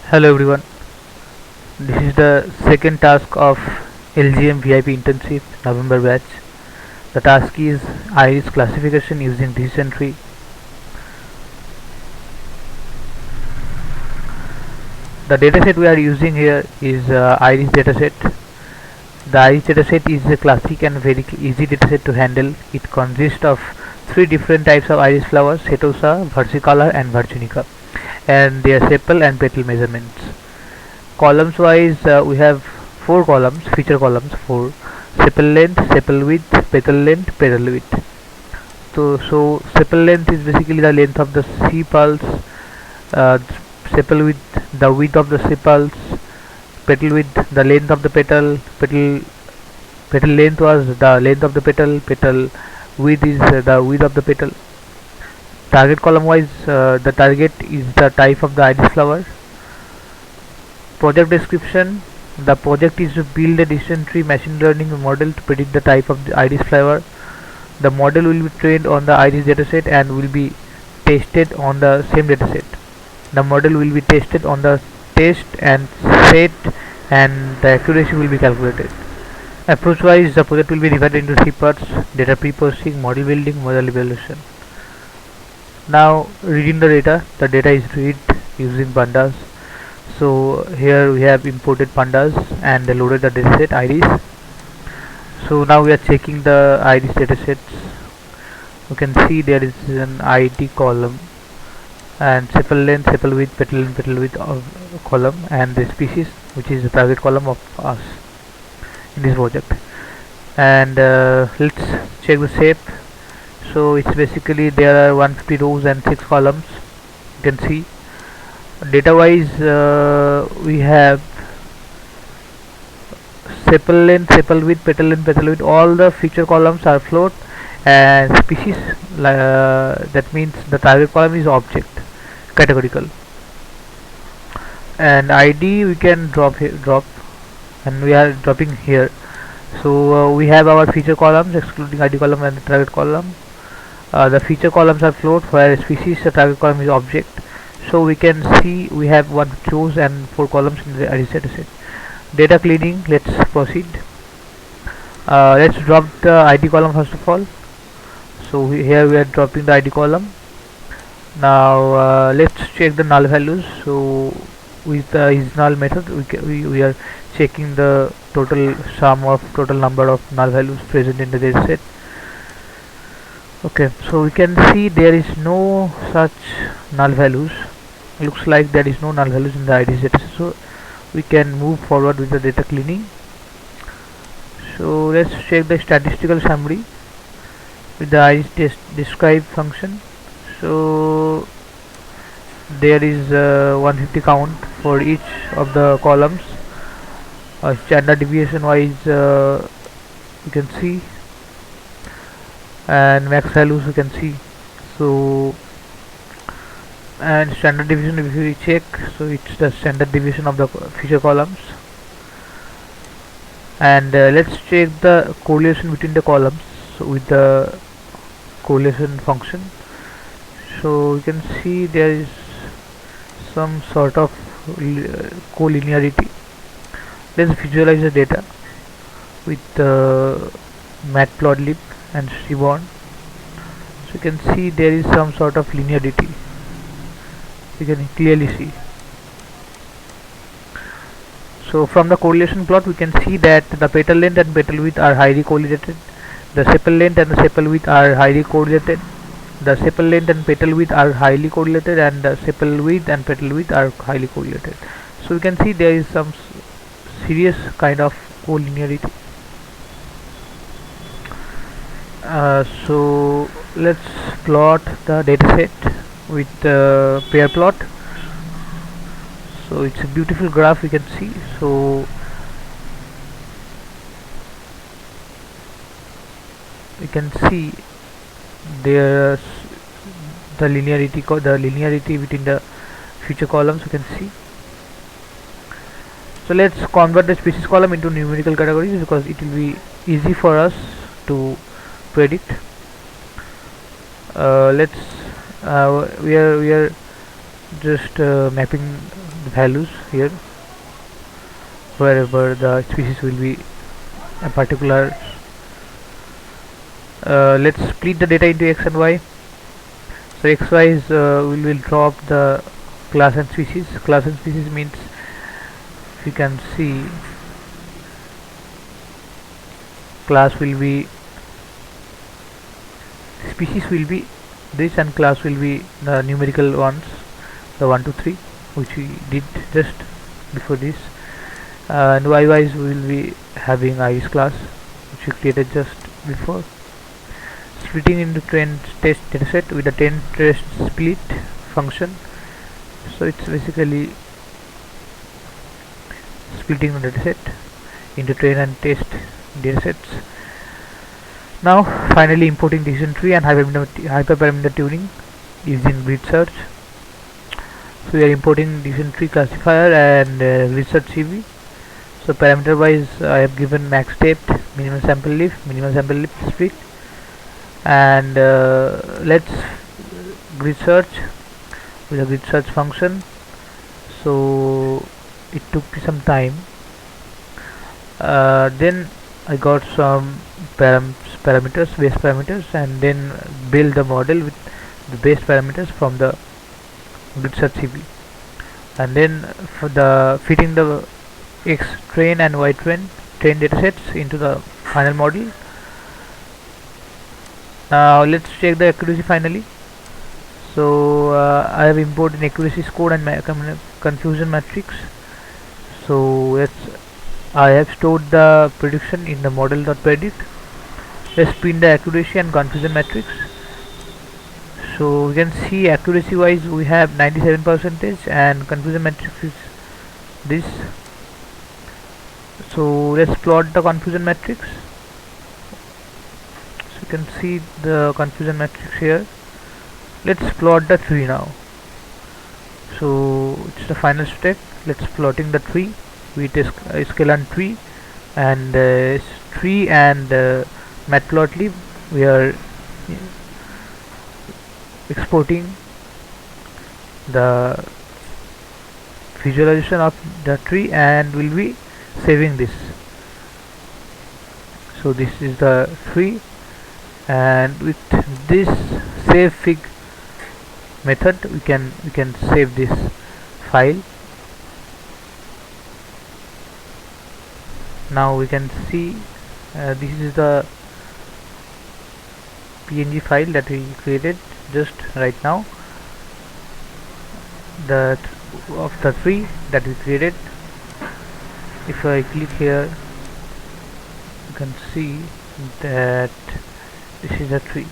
Hello everyone, this is the second task of LGM VIP internship November batch. The task is iris classification using decision tree. The dataset we are using here is iris dataset. The iris dataset is a classic and very easy dataset to handle. It consists of three different types of iris flowers: setosa, versicolor and virginica, and their sepal and petal measurements. Columns wise, we have four columns, feature columns: four: sepal length, sepal width, petal length, petal width. So sepal length is basically the length of the sepals, sepal width the width of the sepals, petal width the length of the petal length was the length of the petal width is the width of the petal. Target column wise, the target is the type of the iris flower. Project description: the project is to build a decision tree machine learning model to predict the type of the iris flower. The model will be trained on the iris dataset and will be tested on the same dataset. The model will be tested on the test and set, and the accuracy will be calculated. Approach wise, the project will be divided into three parts: data pre-processing, model building, model evaluation. Now reading the data is read using pandas. So here we have imported pandas and loaded the dataset iris. So now we are checking the iris datasets. You can see there is an ID column and sepal length, sepal width, petal length, petal width column, and the species, which is the target column of us in this project. And let's check the shape. So it's basically there are 150 rows and 6 columns. You can see data wise, we have sepal length, sepal width, petal length, petal width. All the feature columns are float, and species, that means the target column is object categorical. And ID we can drop here, and we are dropping here. So we have our feature columns excluding ID column and the target column. The feature columns are float, where species, the target column is object. So we can see we have 1 rows and 4 columns in the iris dataset. Data cleaning, let's proceed. Let's drop the ID column first of all. So here we are dropping the ID column. Now let's check the null values. So with the isNull method, we are checking the total sum of total number of null values present in the dataset. Okay, so we can see there is no such null values. Looks like there is no null values in the iris dataset. So we can move forward with the data cleaning. So let's check the statistical summary with the iris describe function. So there is 150 count for each of the columns. Standard deviation wise, you can see, and max values you can see. So and standard deviation, if we check, so it's the standard deviation of the feature columns. And let's check the correlation between the columns with the correlation function. So you can see there is some sort of collinearity. Let's visualize the data with matplotlib and seaborn. So you can see there is some sort of linearity. You can clearly see. So from the correlation plot, we can see that the petal length and petal width are highly correlated. The sepal length and the sepal width are highly correlated. The sepal length and petal width are highly correlated, and the sepal width and petal width are highly correlated. So we can see there is some serious kind of collinearity. So let's plot the dataset with pair plot. So it's a beautiful graph, you can see. So you can see there's the linearity between the feature columns, you can see. So let's convert the species column into numerical categories, because it will be easy for us to predict. We are just mapping the values here wherever the species will be a particular. Let's split the data into x and y. So xy is we will drop the class and species. Class and species means, if you can see, class will be, species will be this, and class will be the numerical ones, the 1 2 3, which we did just before this. And y-wise we will be having iris class, which we created just before. Splitting into train test dataset with a 10 test split function. So it's basically splitting the dataset into train and test datasets. Now finally importing decision tree and hyperparameter tuning using grid search. So we are importing decision tree classifier and grid search CV. So parameter wise I have given max depth, minimum sample lift split, and let's grid search with a grid search function. So it took me some time. Then I got some parameters, base parameters, and then build the model with the base parameters from the grid search CV, and then for the fitting the x train and y train datasets into the final model. Now let's check the accuracy finally. So I have imported accuracy score and confusion matrix. So I have stored the prediction in the model.predict. Let's print the accuracy and confusion matrix. So we can see accuracy wise we have 97% and confusion matrix is this. So let's plot the confusion matrix. So you can see the confusion matrix here. Let's plot the tree now. So it's the final step. Let's plotting the tree with a scalar tree and matplotlib. We are exporting the visualization of the tree and will be saving this. So this is the tree, and with this save fig method we can save this file. Now we can see this is the PNG file that we created just right now, of the tree that we created. If I click here, you can see that this is a tree.